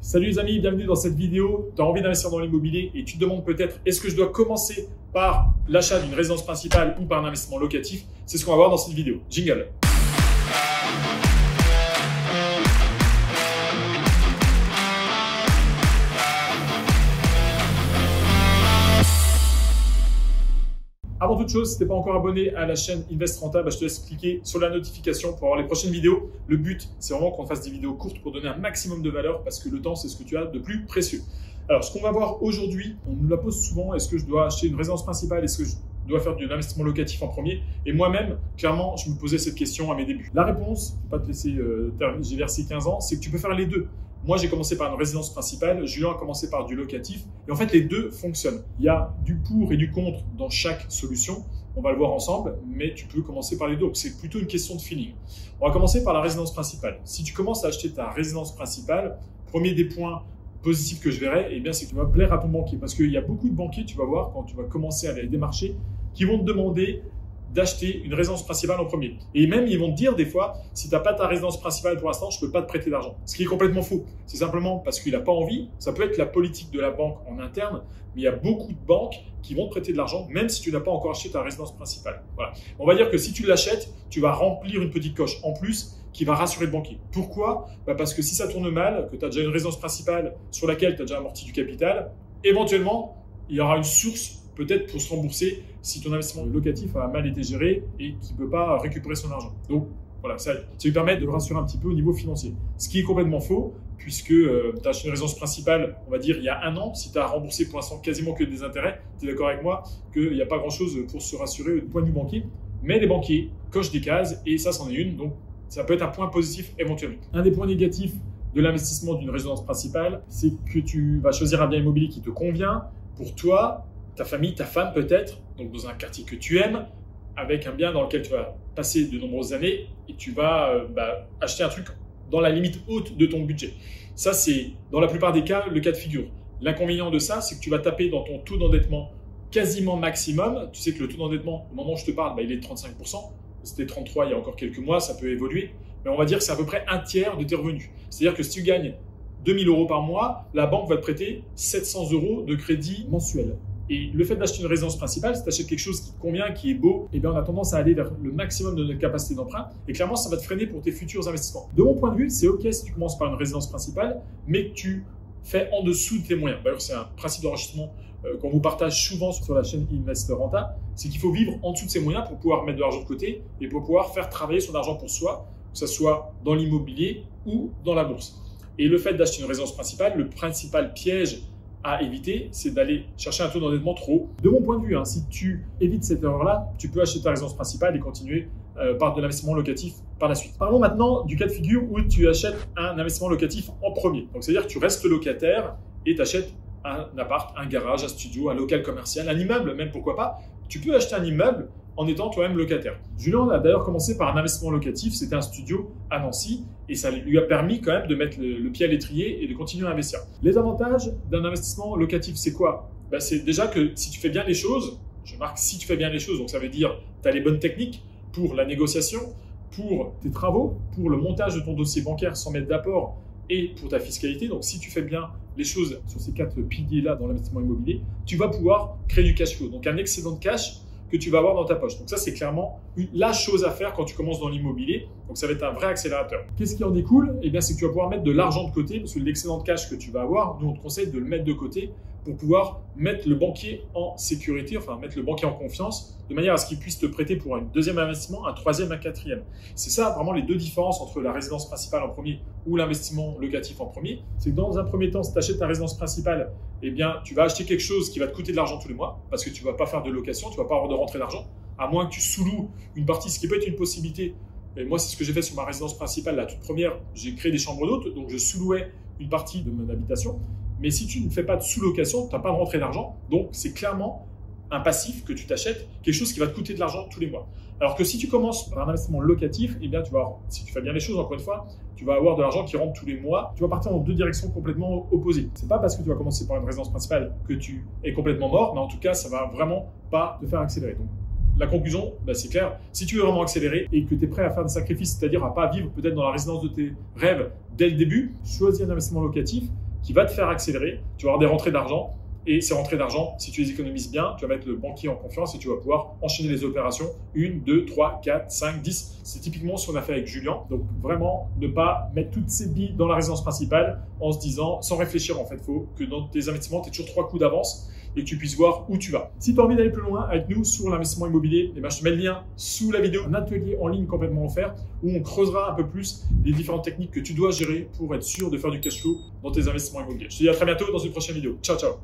Salut les amis, bienvenue dans cette vidéo. Tu as envie d'investir dans l'immobilier et tu te demandes peut-être est-ce que je dois commencer par l'achat d'une résidence principale ou par un investissement locatif? C'est ce qu'on va voir dans cette vidéo. Jingle. Avant toute chose, si tu n'es pas encore abonné à la chaîne Invest Rentable, je te laisse cliquer sur la notification pour avoir les prochaines vidéos. Le but, c'est vraiment qu'on fasse des vidéos courtes pour donner un maximum de valeur parce que le temps, c'est ce que tu as de plus précieux. Alors, ce qu'on va voir aujourd'hui, on nous la pose souvent, est-ce que je dois acheter une résidence principale? Est-ce que je dois faire de l'investissement locatif en premier? Et moi-même, clairement, je me posais cette question à mes débuts. La réponse, je ne vais pas te laisser terminer, j'ai versé 15 ans, c'est que tu peux faire les deux. Moi, j'ai commencé par une résidence principale, Julien a commencé par du locatif. Et en fait, les deux fonctionnent. Il y a du pour et du contre dans chaque solution. On va le voir ensemble, mais tu peux commencer par les deux. Donc, c'est plutôt une question de feeling. On va commencer par la résidence principale. Si tu commences à acheter ta résidence principale, premier des points positifs que je verrai, eh bien, c'est que tu vas plaire à ton banquier. Parce qu'il y a beaucoup de banquiers, tu vas voir, quand tu vas commencer à les démarcher, qui vont te demander d'acheter une résidence principale en premier. Et même, ils vont te dire des fois, si tu n'as pas ta résidence principale pour l'instant, je ne peux pas te prêter d'argent. Ce qui est complètement faux. C'est simplement parce qu'il n'a pas envie. Ça peut être la politique de la banque en interne, mais il y a beaucoup de banques qui vont te prêter de l'argent, même si tu n'as pas encore acheté ta résidence principale. Voilà. On va dire que si tu l'achètes, tu vas remplir une petite coche en plus qui va rassurer le banquier. Pourquoi? Parce que si ça tourne mal, que tu as déjà une résidence principale sur laquelle tu as déjà amorti du capital, éventuellement, il y aura une source peut-être pour se rembourser si ton investissement locatif a mal été géré et qu'il ne peut pas récupérer son argent. Donc voilà, ça lui permet de le rassurer un petit peu au niveau financier. Ce qui est complètement faux, puisque tu as acheté une résidence principale, on va dire, il y a un an, si tu as remboursé pour l'instant quasiment que des intérêts, tu es d'accord avec moi qu'il n'y a pas grand-chose pour se rassurer du point de vue banquier. Mais les banquiers cochent des cases et ça, c'en est une. Donc ça peut être un point positif éventuellement. Un des points négatifs de l'investissement d'une résidence principale, c'est que tu vas choisir un bien immobilier qui te convient pour toi, ta famille, ta femme peut-être, donc dans un quartier que tu aimes, avec un bien dans lequel tu vas passer de nombreuses années et tu vas acheter un truc dans la limite haute de ton budget. Ça, c'est dans la plupart des cas le cas de figure. L'inconvénient de ça, c'est que tu vas taper dans ton taux d'endettement quasiment maximum. Tu sais que le taux d'endettement, au moment où je te parle, il est de 35%. C'était 33% il y a encore quelques mois, ça peut évoluer. Mais on va dire que c'est à peu près un tiers de tes revenus. C'est-à-dire que si tu gagnes 2 000 € par mois, la banque va te prêter 700 € de crédit mensuel. Et le fait d'acheter une résidence principale, si tu achètes quelque chose qui te convient, qui est beau, eh bien on a tendance à aller vers le maximum de notre capacité d'emprunt. Et clairement, ça va te freiner pour tes futurs investissements. De mon point de vue, c'est OK si tu commences par une résidence principale, mais que tu fais en dessous de tes moyens. D'ailleurs, c'est un principe d'enrichissement qu'on vous partage souvent sur la chaîne Invest Rentable. C'est qu'il faut vivre en dessous de ses moyens pour pouvoir mettre de l'argent de côté et pour pouvoir faire travailler son argent pour soi, que ce soit dans l'immobilier ou dans la bourse. Et le fait d'acheter une résidence principale, le principal piège à éviter, c'est d'aller chercher un taux d'endettement trop haut. De mon point de vue, si tu évites cette erreur-là, tu peux acheter ta résidence principale et continuer par de l'investissement locatif par la suite. Parlons maintenant du cas de figure où tu achètes un investissement locatif en premier. Donc, c'est-à-dire que tu restes locataire et tu achètes un appart, un garage, un studio, un local commercial, un immeuble même, pourquoi pas. Tu peux acheter un immeuble en étant toi-même locataire. Julien a d'ailleurs commencé par un investissement locatif, c'était un studio à Nancy et ça lui a permis quand même de mettre le pied à l'étrier et de continuer à investir. Les avantages d'un investissement locatif, c'est quoi? C'est déjà que si tu fais bien les choses, je marque si tu fais bien les choses, donc ça veut dire tu as les bonnes techniques pour la négociation, pour tes travaux, pour le montage de ton dossier bancaire sans mettre d'apport et pour ta fiscalité. Donc si tu fais bien les choses sur ces 4 piliers-là dans l'investissement immobilier, tu vas pouvoir créer du cash flow, donc un excédent de cash que tu vas avoir dans ta poche. Donc ça, c'est clairement la chose à faire quand tu commences dans l'immobilier. Donc ça va être un vrai accélérateur. Qu'est-ce qui en découle? Eh bien, c'est que tu vas pouvoir mettre de l'argent de côté parce que l'excédent de cash que tu vas avoir, nous on te conseille de le mettre de côté pour pouvoir mettre le banquier en sécurité, enfin mettre le banquier en confiance, de manière à ce qu'il puisse te prêter pour un deuxième investissement, un troisième, un quatrième. C'est ça vraiment les deux différences entre la résidence principale en premier ou l'investissement locatif en premier. C'est que dans un premier temps, si tu achètes ta résidence principale, eh bien, tu vas acheter quelque chose qui va te coûter de l'argent tous les mois parce que tu ne vas pas faire de location, tu ne vas pas avoir de rentrée d'argent, à moins que tu sous-loues une partie, ce qui peut être une possibilité. Et moi, c'est ce que j'ai fait sur ma résidence principale, la toute première. J'ai créé des chambres d'hôtes, donc je sous-louais une partie de mon habitation. Mais si tu ne fais pas de sous-location, tu n'as pas de rentrée d'argent. Donc, c'est clairement un passif que tu t'achètes, quelque chose qui va te coûter de l'argent tous les mois. Alors que si tu commences par un investissement locatif, eh bien, si tu fais bien les choses, encore une fois, tu vas avoir de l'argent qui rentre tous les mois. Tu vas partir dans deux directions complètement opposées. C'est pas parce que tu vas commencer par une résidence principale que tu es complètement mort, mais en tout cas, ça va vraiment pas te faire accélérer. Donc, la conclusion, c'est clair. Si tu veux vraiment accélérer et que tu es prêt à faire des sacrifices, c'est-à-dire à pas vivre peut-être dans la résidence de tes rêves dès le début, choisis un investissement locatif qui va te faire accélérer. Tu vas avoir des rentrées d'argent. Et ces rentrées d'argent, si tu les économises bien, tu vas mettre le banquier en confiance et tu vas pouvoir enchaîner les opérations 1, 2, 3, 4, 5, 10. C'est typiquement ce qu'on a fait avec Julien. Donc vraiment, ne pas mettre toutes ces billes dans la résidence principale en se disant, sans réfléchir en fait, il faut que dans tes investissements, tu aies toujours 3 coups d'avance et que tu puisses voir où tu vas. Si tu as envie d'aller plus loin avec nous sur l'investissement immobilier, eh ben, je te mets le lien sous la vidéo, un atelier en ligne complètement offert où on creusera un peu plus les différentes techniques que tu dois gérer pour être sûr de faire du cash flow dans tes investissements immobiliers. Je te dis à très bientôt dans une prochaine vidéo. Ciao, ciao.